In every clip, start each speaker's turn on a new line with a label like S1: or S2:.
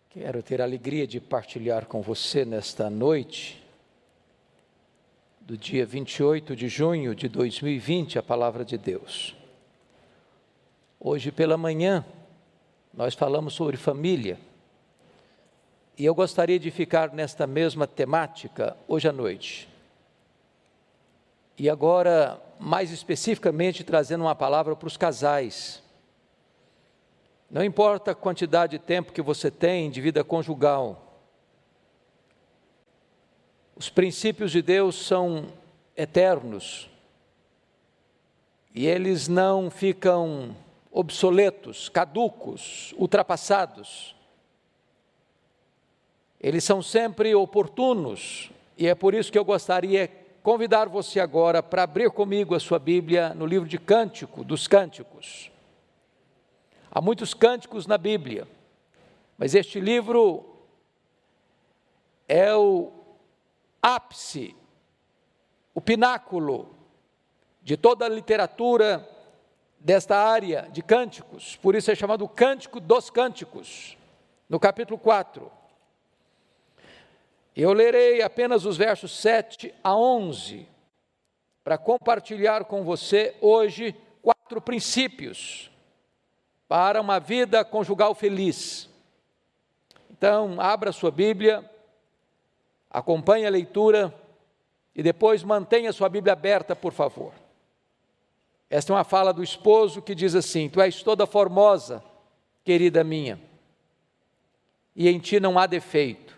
S1: Quero ter a alegria de partilhar com você nesta noite, do dia 28 de junho de 2020, a Palavra de Deus. Hoje pela manhã, nós falamos sobre família, e eu gostaria de ficar nesta mesma temática hoje à noite. E agora, mais especificamente, trazendo uma palavra para os casais. Não importa a quantidade de tempo que você tem de vida conjugal, os princípios de Deus são eternos e eles não ficam obsoletos, caducos, ultrapassados. Eles são sempre oportunos e é por isso que eu gostaria de convidar você agora para abrir comigo a sua Bíblia no livro de Cântico, dos Cânticos. Há muitos cânticos na Bíblia, mas este livro é o ápice, o pináculo de toda a literatura desta área de cânticos, por isso é chamado Cântico dos Cânticos, no capítulo 4. Eu lerei apenas os versos 7 a 11, para compartilhar com você hoje 4 princípios para uma vida conjugal feliz. Então, abra sua Bíblia, acompanhe a leitura e depois mantenha sua Bíblia aberta, por favor. Esta é uma fala do esposo que diz assim: Tu és toda formosa, querida minha, e em ti não há defeito.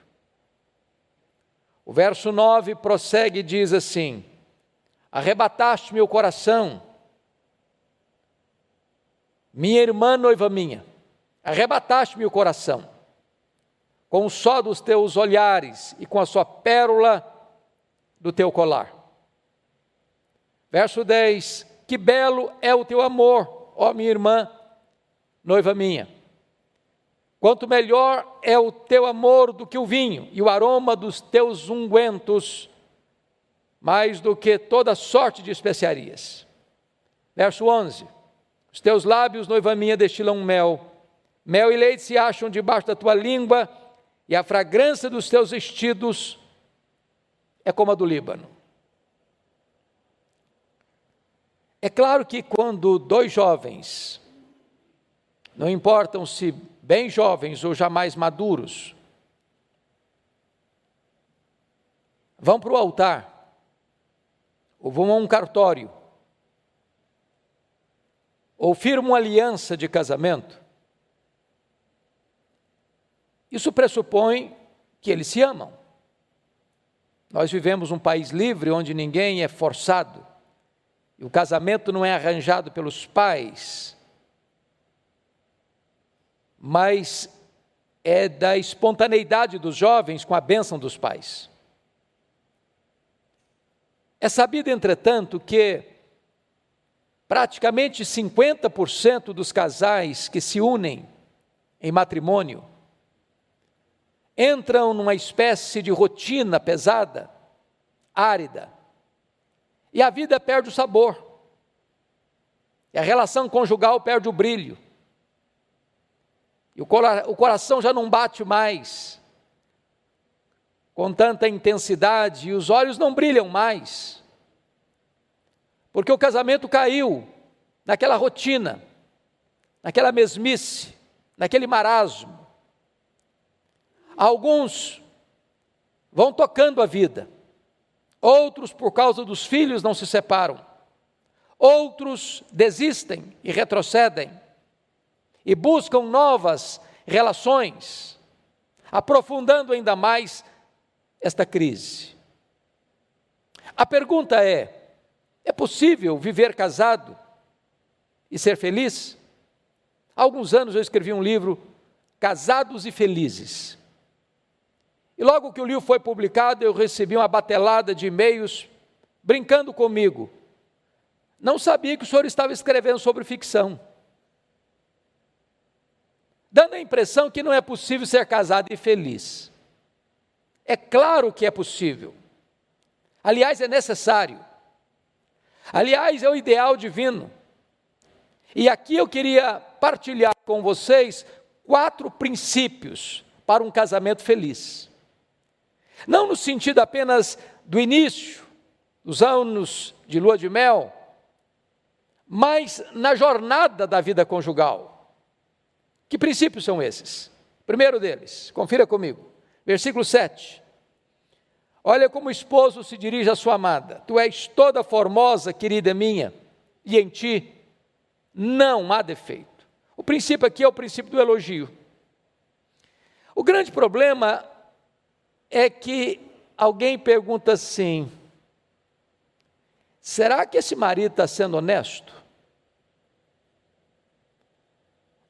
S1: O verso 9 prossegue e diz assim: Arrebataste-me o coração, minha irmã noiva minha, arrebataste-me o coração, com o só dos teus olhares e com a sua pérola do teu colar. Verso 10, que belo é o teu amor, ó minha irmã, noiva minha. Quanto melhor é o teu amor do que o vinho, e o aroma dos teus ungüentos, mais do que toda sorte de especiarias. Verso 11, os teus lábios, noiva minha, destilam mel. Mel e leite se acham debaixo da tua língua, e a fragrância dos teus vestidos é como a do Líbano. É claro que quando dois jovens, não importam se bem jovens ou jamais maduros, vão para o altar, ou vão a um cartório, ou firmam uma aliança de casamento, isso pressupõe que eles se amam. Nós vivemos um país livre onde ninguém é forçado, e o casamento não é arranjado pelos pais, mas é da espontaneidade dos jovens com a bênção dos pais. É sabido, entretanto, que praticamente 50% dos casais que se unem em matrimônio entram numa espécie de rotina pesada, árida, e a vida perde o sabor, e a relação conjugal perde o brilho, e o coração já não bate mais com tanta intensidade, e os olhos não brilham mais, porque o casamento caiu naquela rotina, naquela mesmice, naquele marasmo. Alguns vão tocando a vida, outros por causa dos filhos não se separam, outros desistem e retrocedem, e buscam novas relações, aprofundando ainda mais esta crise. A pergunta é possível viver casado e ser feliz? Há alguns anos eu escrevi um livro, Casados e Felizes. E logo que o livro foi publicado, eu recebi uma batelada de e-mails brincando comigo. Não sabia que o senhor estava escrevendo sobre ficção. Dando a impressão que não é possível ser casado e feliz. É claro que é possível. Aliás, é necessário. Aliás, é o ideal divino. E aqui eu queria partilhar com vocês 4 princípios para um casamento feliz. Não no sentido apenas do início, dos anos de lua de mel, mas na jornada da vida conjugal. Que princípios são esses? Primeiro deles, confira comigo, versículo 7. Olha como o esposo se dirige à sua amada: tu és toda formosa, querida minha, e em ti não há defeito. O princípio aqui é o princípio do elogio. O grande problema é que alguém pergunta assim: será que esse marido está sendo honesto?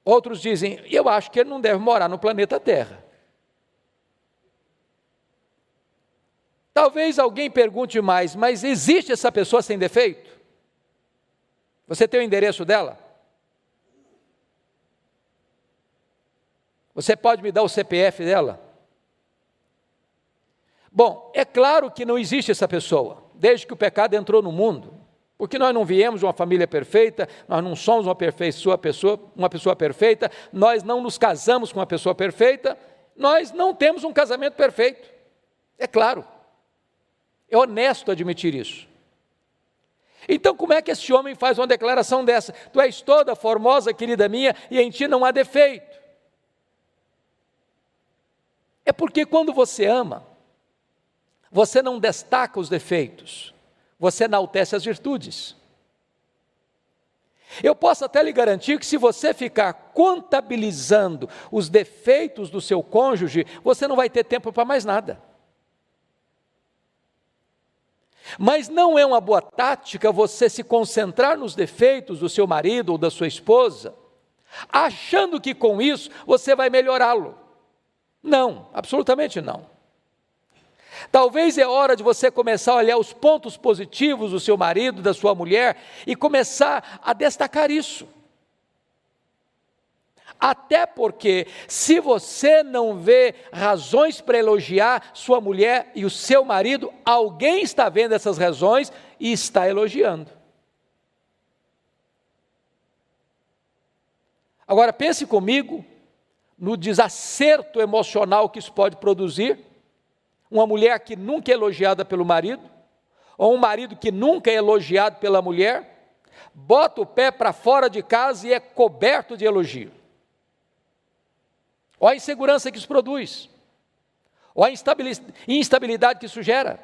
S1: Outros dizem: eu acho que ele não deve morar no planeta Terra. Talvez alguém pergunte mais: mas existe essa pessoa sem defeito? Você tem o endereço dela? Você pode me dar o CPF dela? Bom, é claro que não existe essa pessoa, desde que o pecado entrou no mundo, porque nós não viemos de uma família perfeita, nós não somos uma pessoa perfeita, nós não nos casamos com uma pessoa perfeita, nós não temos um casamento perfeito, é claro, é honesto admitir isso. Então como é que esse homem faz uma declaração dessa? Tu és toda formosa, querida minha, e em ti não há defeito. É porque quando você ama, você não destaca os defeitos, você enaltece as virtudes. Eu posso até lhe garantir que se você ficar contabilizando os defeitos do seu cônjuge, você não vai ter tempo para mais nada. Mas não é uma boa tática você se concentrar nos defeitos do seu marido ou da sua esposa, achando que com isso você vai melhorá-lo. Não, absolutamente não. Talvez é hora de você começar a olhar os pontos positivos do seu marido, da sua mulher, e começar a destacar isso. Até porque, se você não vê razões para elogiar sua mulher e o seu marido, alguém está vendo essas razões e está elogiando. Agora pense comigo no desacerto emocional que isso pode produzir. Uma mulher que nunca é elogiada pelo marido, ou um marido que nunca é elogiado pela mulher, bota o pé para fora de casa e é coberto de elogio. Olha a insegurança que isso produz, olha a instabilidade que isso gera.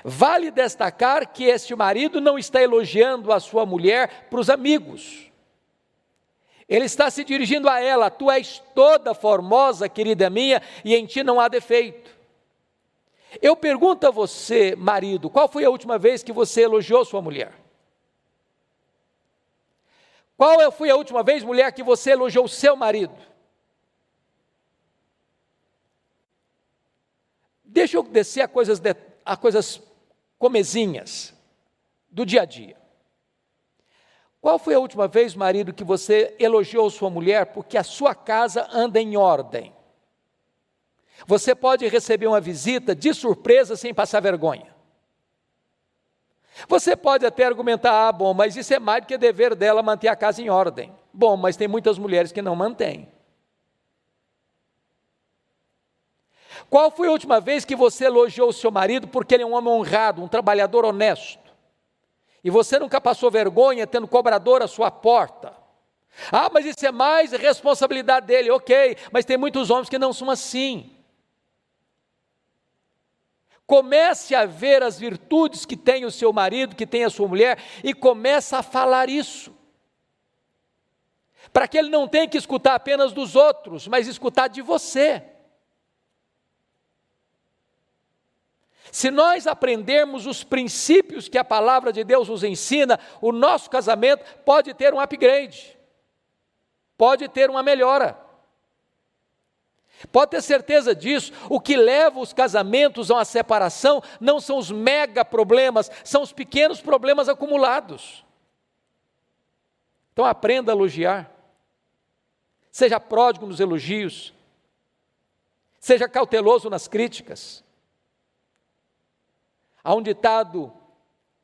S1: Vale destacar que este marido não está elogiando a sua mulher para os amigos. Ele está se dirigindo a ela: tu és toda formosa, querida minha, e em ti não há defeito. Eu pergunto a você, marido, qual foi a última vez que você elogiou sua mulher? Qual foi a última vez, mulher, que você elogiou o seu marido? Deixa eu descer a coisas comezinhas do dia a dia. Qual foi a última vez, marido, que você elogiou sua mulher porque a sua casa anda em ordem? Você pode receber uma visita de surpresa sem passar vergonha. Você pode até argumentar: bom, mas isso é mais do que dever dela manter a casa em ordem. Bom, mas tem muitas mulheres que não mantêm. Qual foi a última vez que você elogiou o seu marido porque ele é um homem honrado, um trabalhador honesto? E você nunca passou vergonha tendo cobrador à sua porta? Mas isso é mais responsabilidade dele. Ok, mas tem muitos homens que não são assim. Comece a ver as virtudes que tem o seu marido, que tem a sua mulher, e comece a falar isso. Para que ele não tenha que escutar apenas dos outros, mas escutar de você. Se nós aprendermos os princípios que a palavra de Deus nos ensina, o nosso casamento pode ter um upgrade, pode ter uma melhora. Pode ter certeza disso. O que leva os casamentos a uma separação não são os mega problemas, são os pequenos problemas acumulados. Então aprenda a elogiar, seja pródigo nos elogios, seja cauteloso nas críticas. Há um ditado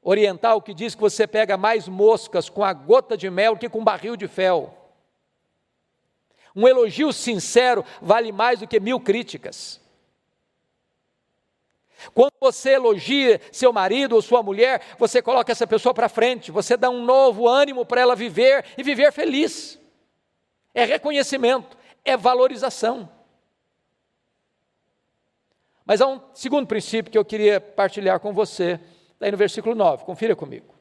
S1: oriental que diz que você pega mais moscas com a gota de mel que com um barril de fel. Um elogio sincero vale mais do que 1000 críticas. Quando você elogia seu marido ou sua mulher, você coloca essa pessoa para frente, você dá um novo ânimo para ela viver e viver feliz. É reconhecimento, é valorização. Mas há um segundo princípio que eu queria partilhar com você, daí no versículo 9, confira comigo.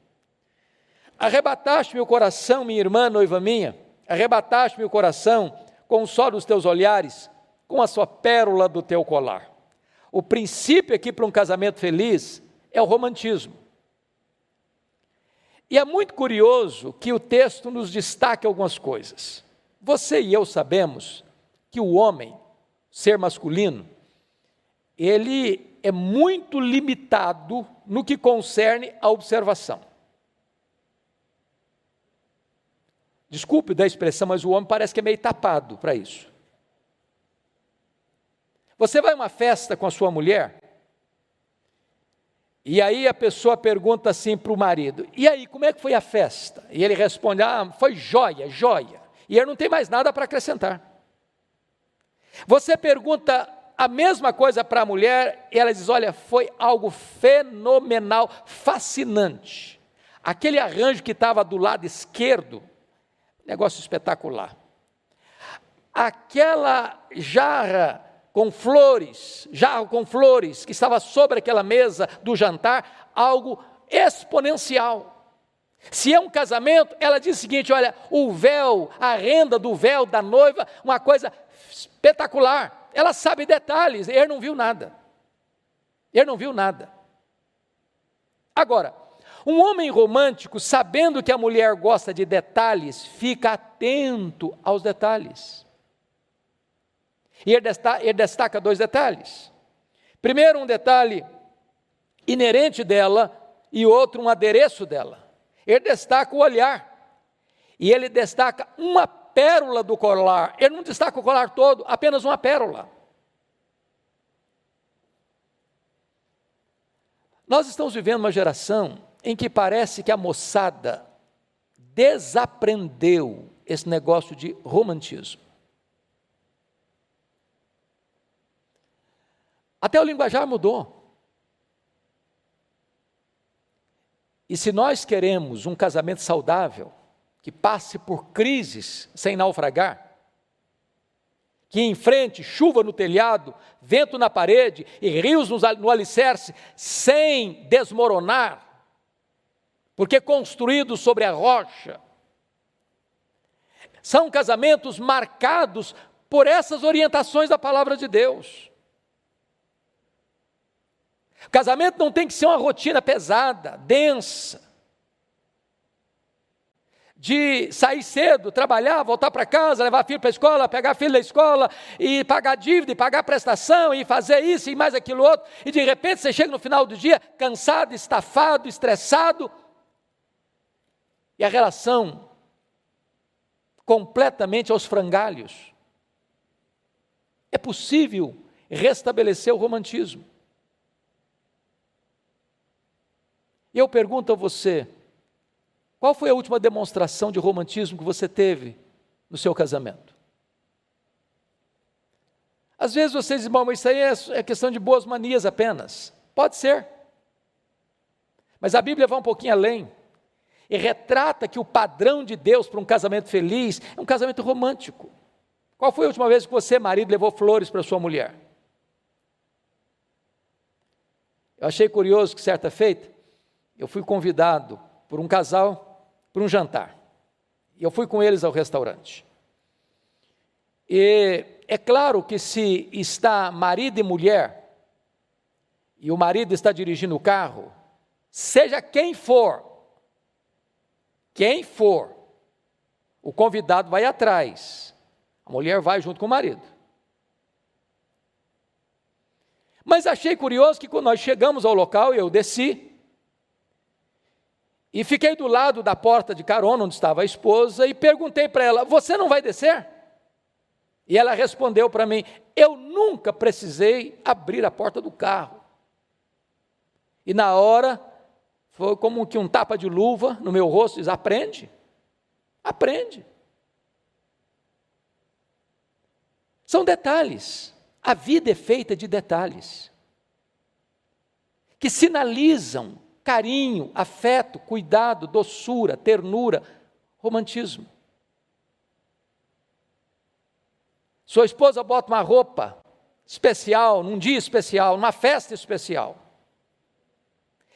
S1: Arrebataste-me o coração, minha irmã, noiva minha, arrebataste-me o coração com o sol dos teus olhares, com a sua pérola do teu colar. O princípio aqui para um casamento feliz é o romantismo. E é muito curioso que o texto nos destaque algumas coisas. Você e eu sabemos que o homem, ser masculino, ele é muito limitado no que concerne à observação. Desculpe da expressão, mas o homem parece que é meio tapado para isso. Você vai a uma festa com a sua mulher, e aí a pessoa pergunta assim para o marido, e aí, como é que foi a festa? E ele responde, foi joia, joia. E ele não tem mais nada para acrescentar. Você pergunta a mesma coisa para a mulher, e ela diz, olha, foi algo fenomenal, fascinante. Aquele arranjo que estava do lado esquerdo, negócio espetacular. Aquela jarro com flores, que estava sobre aquela mesa do jantar, algo exponencial. Se é um casamento, ela diz o seguinte, olha, o véu, a renda do véu da noiva, uma coisa espetacular. Ela sabe detalhes, ele não viu nada. Ele não viu nada. Agora, um homem romântico, sabendo que a mulher gosta de detalhes, fica atento aos detalhes. E ele destaca 2 detalhes. Primeiro, um detalhe inerente dela e outro, um adereço dela. Ele destaca o olhar. E ele destaca uma pérola do colar. Ele não destaca o colar todo, apenas uma pérola. Nós estamos vivendo uma geração em que parece que a moçada desaprendeu esse negócio de romantismo. Até o linguajar mudou. E se nós queremos um casamento saudável, que passe por crises sem naufragar, que enfrente chuva no telhado, vento na parede e rios no alicerce, sem desmoronar, porque construídos sobre a rocha, são casamentos marcados por essas orientações da palavra de Deus. O casamento não tem que ser uma rotina pesada, densa, de sair cedo, trabalhar, voltar para casa, levar filho para a escola, pegar filho da escola, e pagar dívida, e pagar prestação, e fazer isso e mais aquilo outro, e de repente você chega no final do dia, cansado, estafado, estressado, e a relação completamente aos frangalhos. É possível restabelecer o romantismo. E eu pergunto a você, qual foi a última demonstração de romantismo que você teve no seu casamento? Às vezes vocês dizem, bom, mas isso aí é questão de boas manias apenas. Pode ser. Mas a Bíblia vai um pouquinho além e retrata que o padrão de Deus para um casamento feliz é um casamento romântico. Qual foi a última vez que você, marido, levou flores para sua mulher? Eu achei curioso que certa feita, eu fui convidado por um casal para um jantar. E eu fui com eles ao restaurante. E é claro que se está marido e mulher, e o marido está dirigindo o carro, seja quem for, o convidado vai atrás, a mulher vai junto com o marido. Mas achei curioso que quando nós chegamos ao local, eu desci, e fiquei do lado da porta de carona, onde estava a esposa, e perguntei para ela, você não vai descer? E ela respondeu para mim, eu nunca precisei abrir a porta do carro. E na hora, foi como que um tapa de luva no meu rosto, diz, aprende. São detalhes. A vida é feita de detalhes que sinalizam carinho, afeto, cuidado, doçura, ternura, romantismo. Sua esposa bota uma roupa especial, num dia especial, numa festa especial.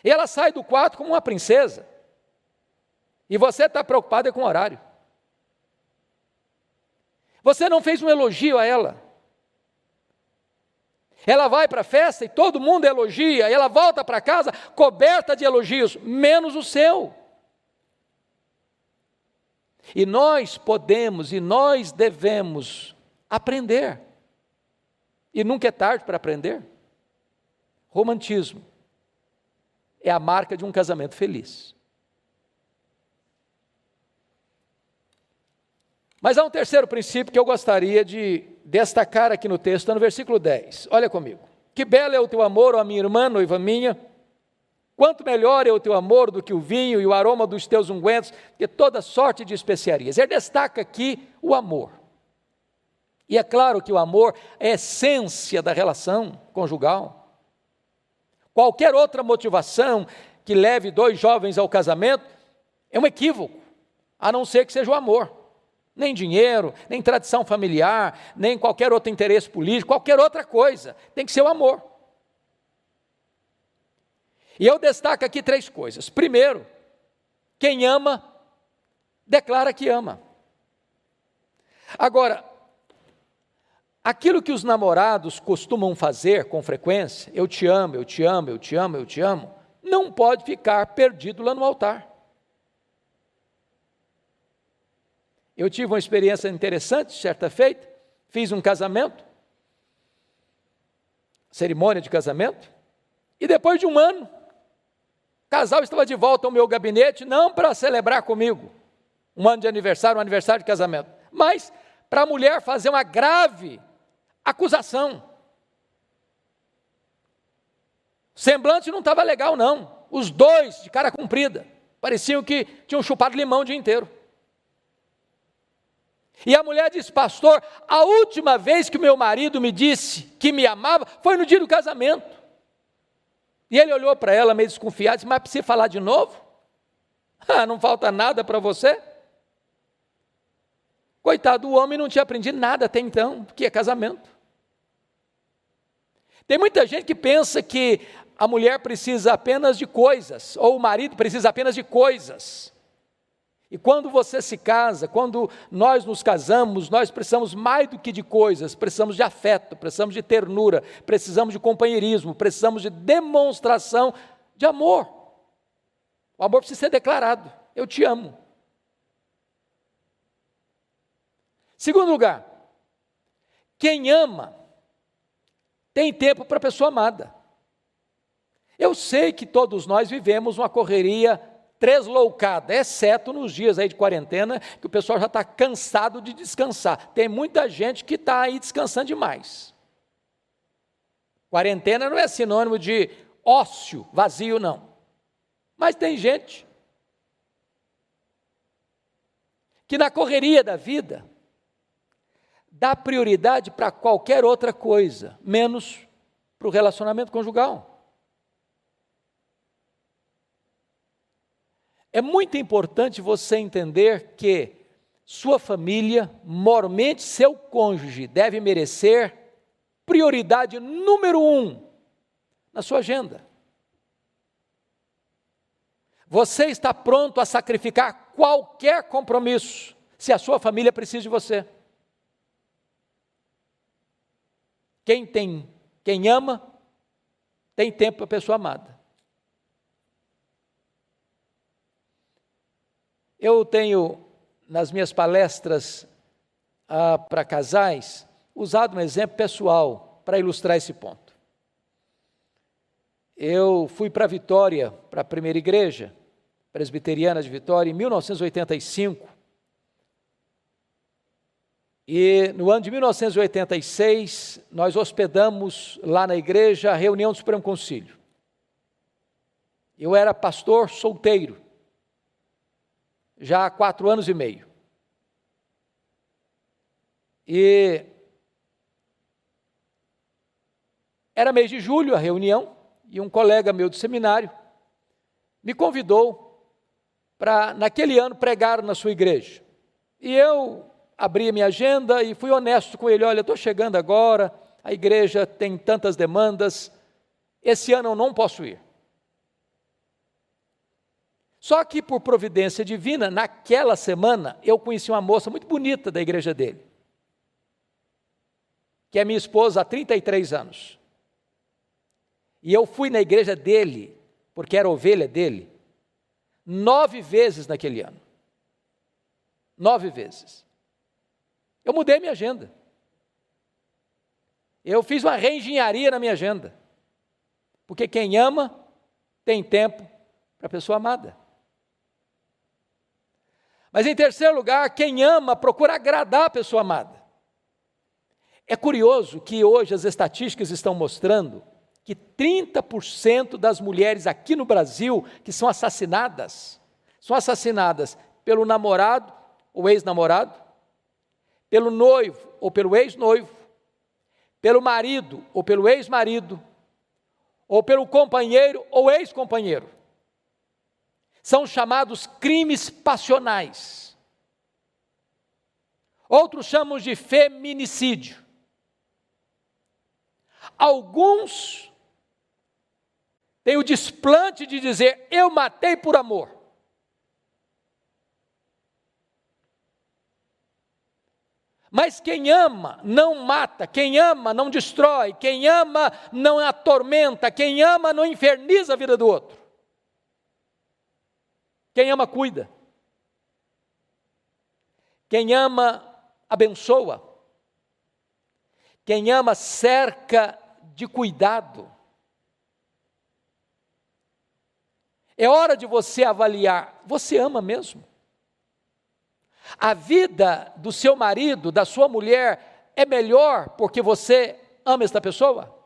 S1: E ela sai do quarto como uma princesa. E você está preocupado com o horário. Você não fez um elogio a ela. Ela vai para a festa e todo mundo elogia, e ela volta para casa coberta de elogios, menos o seu. E nós podemos e nós devemos aprender. E nunca é tarde para aprender. Romantismo é a marca de um casamento feliz. Mas há um terceiro princípio que eu gostaria de destacar aqui no texto, está no versículo 10. Olha comigo. Que belo é o teu amor, ó minha irmã, noiva minha. Quanto melhor é o teu amor do que o vinho e o aroma dos teus ungüentos, que toda sorte de especiarias. Ele destaca aqui o amor. E é claro que o amor é a essência da relação conjugal. Qualquer outra motivação que leve dois jovens ao casamento é um equívoco, a não ser que seja o amor. Nem dinheiro, nem tradição familiar, nem qualquer outro interesse político, qualquer outra coisa. Tem que ser o amor. E eu destaco aqui três coisas. Primeiro, quem ama, declara que ama. Agora, aquilo que os namorados costumam fazer com frequência, eu te amo, eu te amo, eu te amo, eu te amo, não pode ficar perdido lá no altar. Eu tive uma experiência interessante, certa feita, fiz um casamento, cerimônia de casamento, e depois de um ano, o casal estava de volta ao meu gabinete, não para celebrar comigo, um ano de aniversário, um aniversário de casamento, mas para a mulher fazer uma grave acusação. O semblante não estava legal não, os dois de cara comprida, pareciam que tinham chupado limão o dia inteiro. E a mulher disse, pastor, a última vez que o meu marido me disse que me amava foi no dia do casamento. E ele olhou para ela meio desconfiado e disse, mas precisa falar de novo? Ah, não falta nada para você? Coitado, o homem não tinha aprendido nada até então, que é casamento. Tem muita gente que pensa que a mulher precisa apenas de coisas, ou o marido precisa apenas de coisas. E quando você se casa, quando nós nos casamos, nós precisamos mais do que de coisas, precisamos de afeto, precisamos de ternura, precisamos de companheirismo, precisamos de demonstração de amor. O amor precisa ser declarado, eu te amo. Segundo lugar, quem ama tem tempo para a pessoa amada. Eu sei que todos nós vivemos uma correria tresloucada, exceto nos dias aí de quarentena, que o pessoal já está cansado de descansar. Tem muita gente que está aí descansando demais. Quarentena não é sinônimo de ócio, vazio, não. Mas tem gente que na correria da vida dá prioridade para qualquer outra coisa, menos para o relacionamento conjugal. É muito importante você entender que sua família, mormente seu cônjuge, deve merecer prioridade número 1 na sua agenda. Você está pronto a sacrificar qualquer compromisso, se a sua família precisa de você. Quem ama, tem tempo para a pessoa amada. Eu tenho, nas minhas palestras para casais, usado um exemplo pessoal para ilustrar esse ponto. Eu fui para Vitória, para a primeira igreja presbiteriana de Vitória, em 1985. E no ano de 1986, nós hospedamos lá na igreja a reunião do Supremo Concílio. Eu era pastor solteiro, já há 4 anos e meio. E era mês de julho a reunião, e um colega meu do seminário me convidou para, naquele ano, pregar na sua igreja. E eu abri a minha agenda e fui honesto com ele: olha, estou chegando agora, a igreja tem tantas demandas, esse ano eu não posso ir. Só que, por providência divina, naquela semana, eu conheci uma moça muito bonita da igreja dele, que é minha esposa há 33 anos. E eu fui na igreja dele, porque era ovelha dele, 9 vezes naquele ano. 9 vezes. Eu mudei minha agenda. Eu fiz uma reengenharia na minha agenda. Porque quem ama, tem tempo para a pessoa amada. Mas em terceiro lugar, quem ama procura agradar a pessoa amada. É curioso que hoje as estatísticas estão mostrando que 30% das mulheres aqui no Brasil que são assassinadas pelo namorado ou ex-namorado, pelo noivo ou pelo ex-noivo, pelo marido ou pelo ex-marido, ou pelo companheiro ou ex-companheiro. São chamados crimes passionais. Outros chamam de feminicídio. Alguns têm o desplante de dizer: eu matei por amor. Mas quem ama não mata, quem ama não destrói, quem ama não atormenta, quem ama não inferniza a vida do outro. Quem ama cuida. Quem ama abençoa. Quem ama cerca de cuidado. É hora de você avaliar: você ama mesmo? A vida do seu marido, da sua mulher, é melhor porque você ama esta pessoa?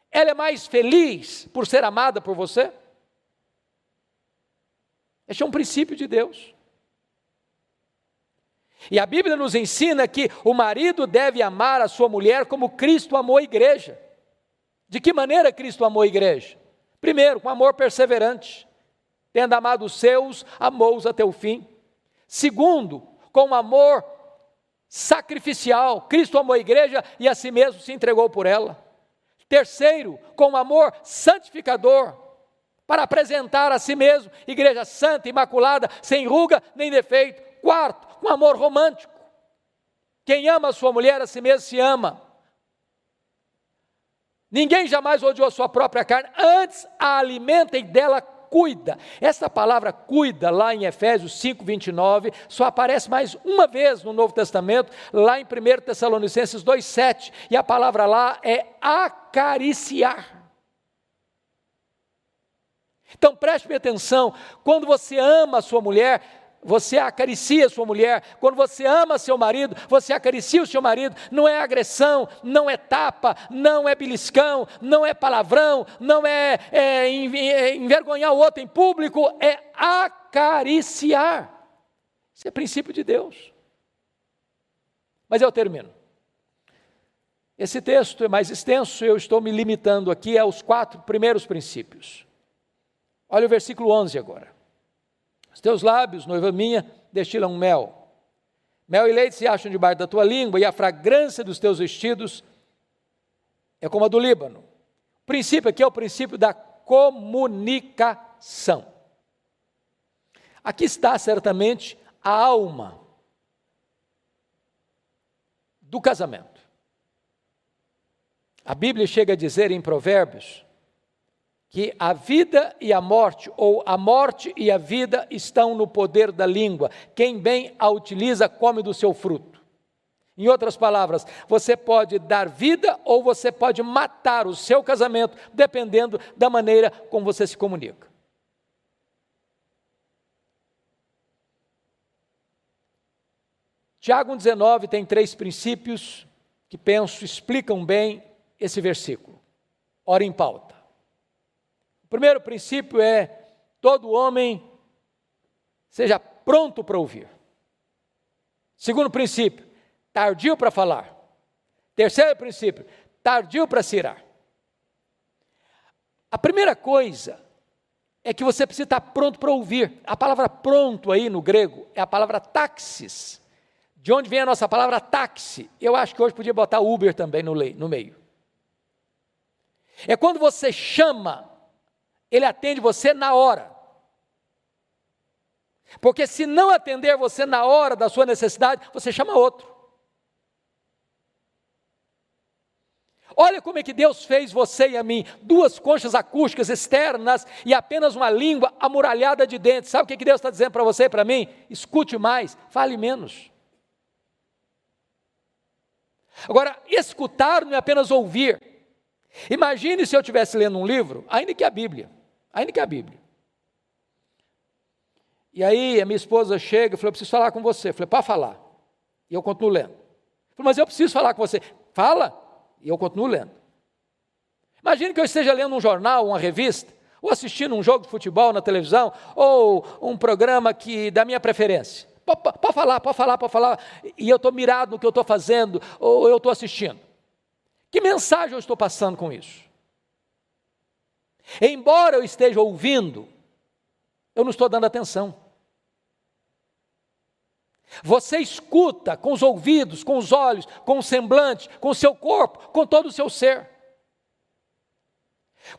S1: Ela é mais feliz por ser amada por você? Este é um princípio de Deus. E a Bíblia nos ensina que o marido deve amar a sua mulher como Cristo amou a igreja. De que maneira Cristo amou a igreja? Primeiro, com amor perseverante. Tendo amado os seus, amou-os até o fim. Segundo, com amor sacrificial. Cristo amou a igreja e a si mesmo se entregou por ela. Terceiro, com amor santificador, para apresentar a si mesmo igreja santa, imaculada, sem ruga nem defeito. Quarto, com amor romântico. Quem ama a sua mulher, a si mesmo se ama. Ninguém jamais odiou a sua própria carne, antes a alimenta e dela cuida. Essa palavra cuida, lá em Efésios 5:29, só aparece mais uma vez no Novo Testamento, lá em 1 Tessalonicenses 2:7, e a palavra lá é acariciar. Então preste atenção: quando você ama a sua mulher, você acaricia a sua mulher. Quando você ama seu marido, você acaricia o seu marido. Não é agressão, não é tapa, não é beliscão, não é palavrão, não é envergonhar o outro em público, é acariciar. Isso é princípio de Deus. Mas eu termino. Esse texto é mais extenso, eu estou me limitando aqui aos 4 primeiros princípios. Olha o versículo 11 agora. Os teus lábios, noiva minha, destilam mel. Mel e leite se acham debaixo da tua língua, e a fragrância dos teus vestidos é como a do Líbano. O princípio aqui é o princípio da comunicação. Aqui está certamente a alma do casamento. A Bíblia chega a dizer em Provérbios que a vida e a morte, ou a morte e a vida, estão no poder da língua. Quem bem a utiliza, come do seu fruto. Em outras palavras, você pode dar vida ou você pode matar o seu casamento, dependendo da maneira como você se comunica. Tiago 1,19 tem 3 princípios que penso explicam bem esse versículo. Ora em pauta. O primeiro princípio é: todo homem seja pronto para ouvir. Segundo princípio, tardio para falar. Terceiro princípio, tardio para se irar. A primeira coisa é que você precisa estar pronto para ouvir. A palavra pronto aí no grego é a palavra taxis, de onde vem a nossa palavra táxi. Eu acho que hoje podia botar Uber também no meio. É quando você chama, ele atende você na hora. Porque se não atender você na hora da sua necessidade, você chama outro. Olha como é que Deus fez você e a mim, 2 conchas acústicas externas e apenas uma língua amuralhada de dentro. Sabe o que Deus está dizendo para você e para mim? Escute mais, fale menos. Agora, escutar não é apenas ouvir. Imagine se eu estivesse lendo um livro, ainda que a Bíblia. E aí a minha esposa chega e falou, eu preciso falar com você. Eu falei, pode falar. E eu continuo lendo. Eu falei, mas eu preciso falar com você. Fala. E eu continuo lendo. Imagine que eu esteja lendo um jornal, uma revista, ou assistindo um jogo de futebol na televisão, ou um programa da minha preferência. Pode falar. E eu estou mirado no que eu estou fazendo, ou eu estou assistindo. Que mensagem eu estou passando com isso? Embora eu esteja ouvindo, eu não estou dando atenção. Você escuta com os ouvidos, com os olhos, com o semblante, com o seu corpo, com todo o seu ser.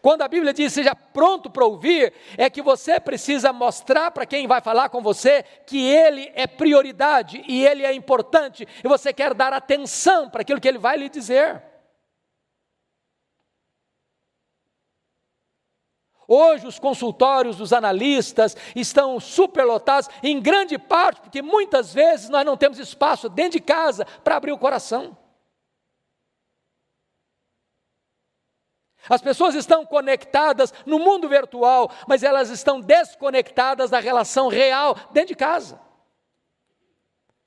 S1: Quando a Bíblia diz seja pronto para ouvir, é que você precisa mostrar para quem vai falar com você que ele é prioridade e ele é importante e você quer dar atenção para aquilo que ele vai lhe dizer. Hoje os consultórios dos analistas estão superlotados, em grande parte porque muitas vezes nós não temos espaço dentro de casa para abrir o coração. As pessoas estão conectadas no mundo virtual, mas elas estão desconectadas da relação real dentro de casa.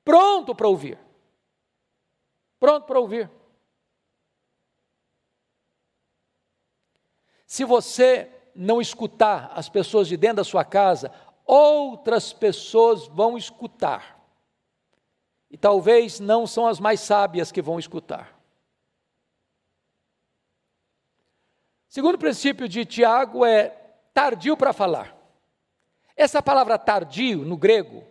S1: Pronto para ouvir. Se você não escutar as pessoas de dentro da sua casa, outras pessoas vão escutar. E talvez não são as mais sábias que vão escutar. Segundo princípio de Tiago é tardio para falar. Essa palavra tardio, no grego,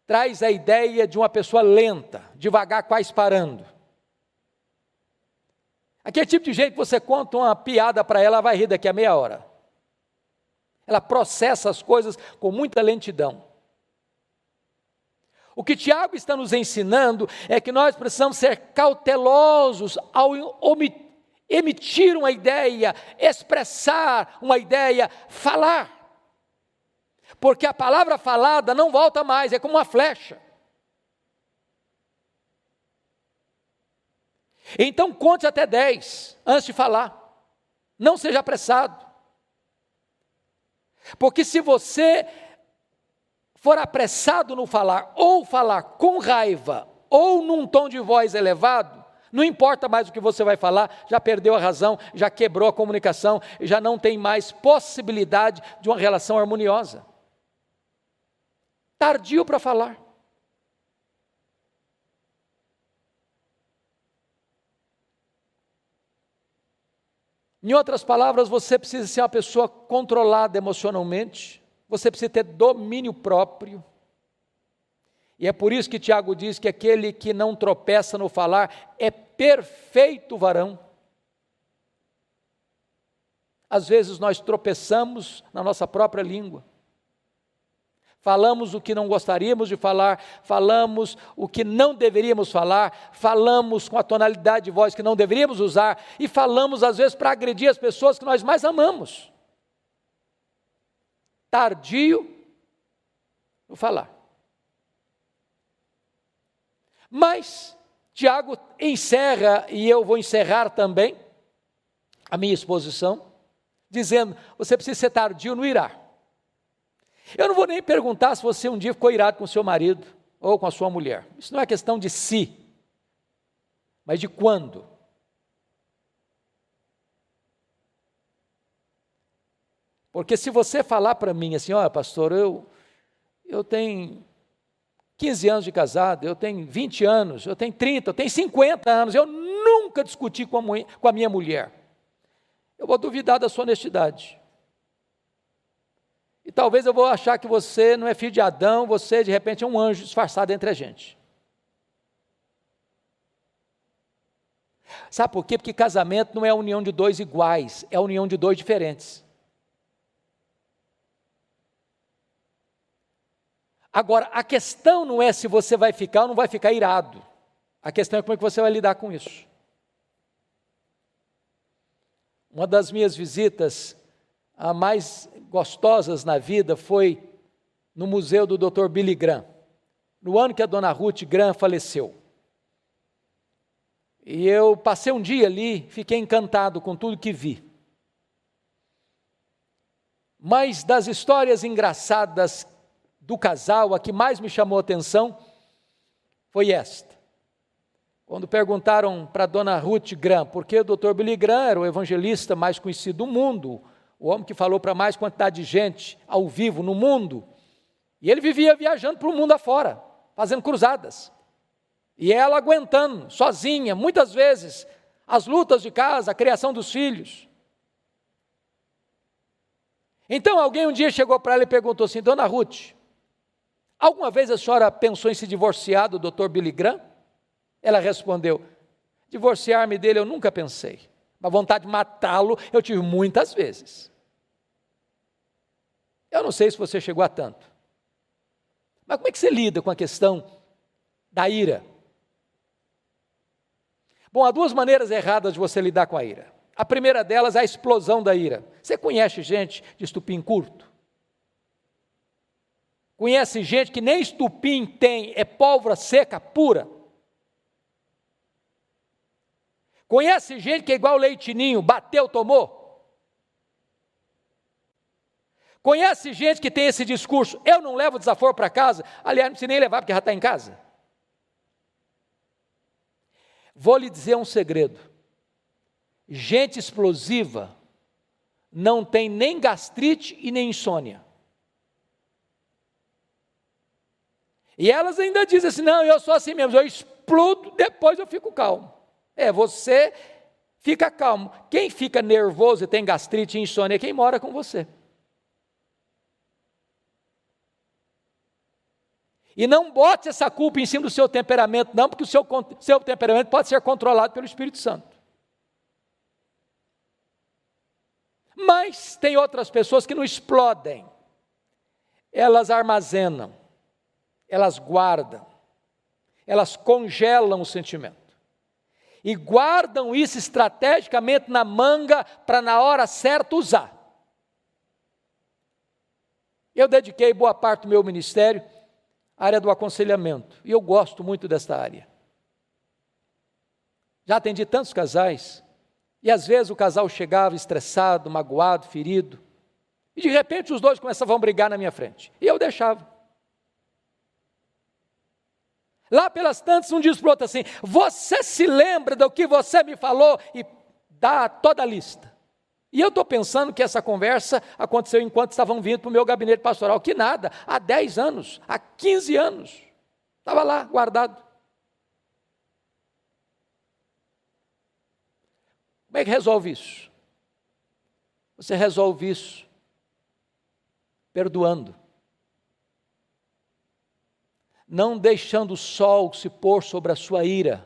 S1: traz a ideia de uma pessoa lenta, devagar, quase parando. Aquele tipo de gente que você conta uma piada para ela, ela vai rir daqui a meia hora. Ela processa as coisas com muita lentidão. O que Tiago está nos ensinando é que nós precisamos ser cautelosos ao emitir uma ideia, expressar uma ideia, falar. Porque a palavra falada não volta mais, é como uma flecha. Então conte até 10 antes de falar. Não seja apressado. Porque se você for apressado no falar, ou falar com raiva, ou num tom de voz elevado, não importa mais o que você vai falar, já perdeu a razão, já quebrou a comunicação, já não tem mais possibilidade de uma relação harmoniosa. Tardio para falar. Em outras palavras, você precisa ser uma pessoa controlada emocionalmente, você precisa ter domínio próprio. E é por isso que Tiago diz que aquele que não tropeça no falar é perfeito varão. Às vezes nós tropeçamos na nossa própria língua. Falamos o que não gostaríamos de falar, falamos o que não deveríamos falar, falamos com a tonalidade de voz que não deveríamos usar e falamos às vezes para agredir as pessoas que nós mais amamos. Tardio no falar. Mas Tiago encerra, e eu vou encerrar também a minha exposição, dizendo, você precisa ser tardio no irar. Eu não vou nem perguntar se você um dia ficou irado com seu marido ou com a sua mulher. Isso não é questão de se, mas de quando. Porque se você falar para mim assim, olha pastor, eu tenho 15 anos de casado, eu tenho 20 anos, eu tenho 30, eu tenho 50 anos, eu nunca discuti com a minha mulher. eu vou duvidar da sua honestidade. E talvez eu vou achar que você não é filho de Adão, você de repente é um anjo disfarçado entre a gente. Sabe por quê? Porque casamento não é a união de dois iguais, é a união de dois diferentes. Agora, a questão não é se você vai ficar ou não vai ficar irado. A questão é como é que você vai lidar com isso. Uma das minhas visitas a mais gostosas na vida foi no museu do Dr. Billy Graham, no ano que a dona Ruth Graham faleceu. E eu passei um dia ali, fiquei encantado com tudo que vi. Mas das histórias engraçadas do casal, a que mais me chamou a atenção foi esta. Quando perguntaram para a dona Ruth Graham, porque o Dr. Billy Graham era o evangelista mais conhecido do mundo, o homem que falou para mais quantidade de gente ao vivo no mundo, e ele vivia viajando para o mundo afora, fazendo cruzadas, e ela aguentando, sozinha, muitas vezes, as lutas de casa, a criação dos filhos. Então alguém um dia chegou para ela e perguntou assim: dona Ruth, alguma vez a senhora pensou em se divorciar do Dr. Billy Graham? Ela respondeu: divorciar-me dele eu nunca pensei, mas vontade de matá-lo eu tive muitas vezes. Eu não sei se você chegou a tanto, mas como é que você lida com a questão da ira? Bom, há duas maneiras erradas de você lidar com a ira. A primeira delas é a explosão da ira. Você conhece gente de estupim curto? Conhece gente que nem estupim tem, é pólvora seca pura? Conhece gente que é igual leitinho, bateu, tomou? Conhece gente que tem esse discurso: eu não levo desaforo para casa, aliás, não precisa nem levar porque já está em casa. Vou lhe dizer um segredo: gente explosiva não tem nem gastrite e nem insônia. E elas ainda dizem assim: não, eu sou assim mesmo, eu explodo, depois eu fico calmo. Você fica calmo. Quem fica nervoso e tem gastrite e insônia é quem mora com você. E não bote essa culpa em cima do seu temperamento, não, porque o seu temperamento pode ser controlado pelo Espírito Santo. Mas tem outras pessoas que não explodem. Elas armazenam, elas guardam, elas congelam o sentimento. E guardam isso estrategicamente na manga para na hora certa usar. Eu dediquei boa parte do meu ministério à área do aconselhamento, e eu gosto muito desta área. Já atendi tantos casais, e às vezes o casal chegava estressado, magoado, ferido, e de repente os dois começavam a brigar na minha frente, e eu deixava. Lá pelas tantas, um diz para o outro assim: você se lembra do que você me falou? E dá toda a lista. E eu estou pensando que essa conversa aconteceu enquanto estavam vindo para o meu gabinete pastoral, que nada, há 10 anos, há 15 anos, estava lá guardado. Como é que resolve isso? Você resolve isso perdoando. Não deixando o sol se pôr sobre a sua ira,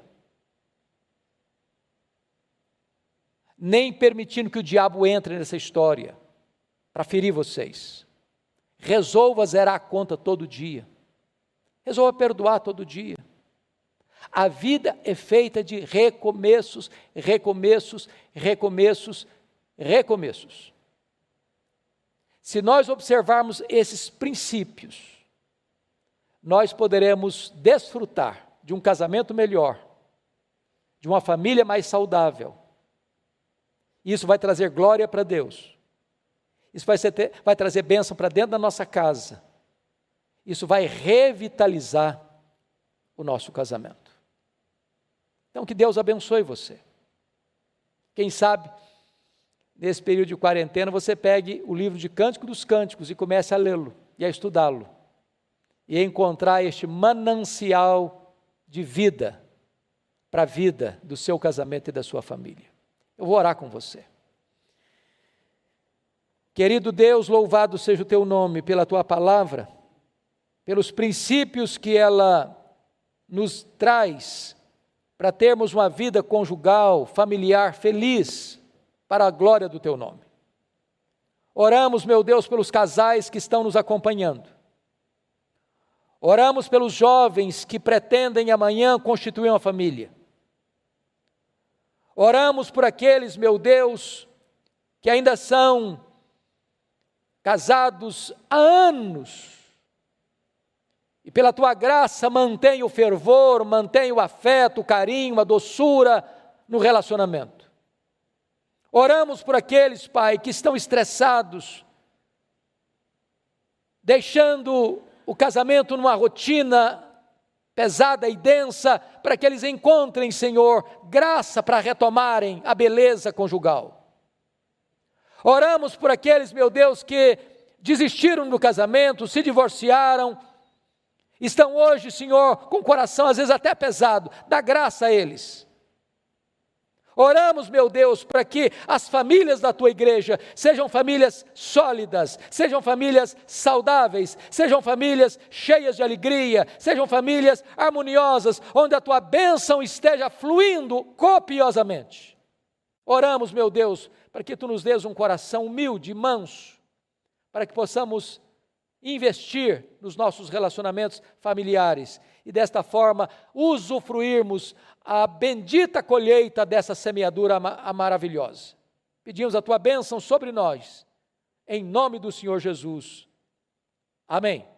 S1: nem permitindo que o diabo entre nessa história, para ferir vocês. Resolva zerar a conta todo dia, resolva perdoar todo dia. A vida é feita de recomeços, recomeços, recomeços, recomeços. Se nós observarmos esses princípios, nós poderemos desfrutar de um casamento melhor, de uma família mais saudável. Isso vai trazer glória para Deus. Isso vai trazer bênção para dentro da nossa casa. Isso vai revitalizar o nosso casamento. Então, que Deus abençoe você. Quem sabe, nesse período de quarentena, você pegue o livro de Cântico dos Cânticos e comece a lê-lo e a estudá-lo. E encontrar este manancial de vida para a vida do seu casamento e da sua família. Eu vou orar com você. Querido Deus, louvado seja o teu nome pela tua palavra, pelos princípios que ela nos traz para termos uma vida conjugal, familiar, feliz, para a glória do teu nome. Oramos, meu Deus, pelos casais que estão nos acompanhando. Oramos pelos jovens que pretendem amanhã constituir uma família. Oramos por aqueles, meu Deus, que ainda são casados há anos, e pela tua graça mantém o fervor, mantém o afeto, o carinho, a doçura no relacionamento. Oramos por aqueles, Pai, que estão estressados, deixando o casamento numa rotina pesada e densa, para que eles encontrem, Senhor, graça para retomarem a beleza conjugal. Oramos por aqueles, meu Deus, que desistiram do casamento, se divorciaram, estão hoje, Senhor, com o coração às vezes até pesado, dá graça a eles. Oramos, meu Deus, para que as famílias da tua igreja sejam famílias sólidas, sejam famílias saudáveis, sejam famílias cheias de alegria, sejam famílias harmoniosas, onde a tua bênção esteja fluindo copiosamente. Oramos, meu Deus, para que tu nos dês um coração humilde, manso, para que possamos investir nos nossos relacionamentos familiares e desta forma usufruirmos a bendita colheita dessa semeadura maravilhosa. Pedimos a tua bênção sobre nós, em nome do Senhor Jesus. Amém.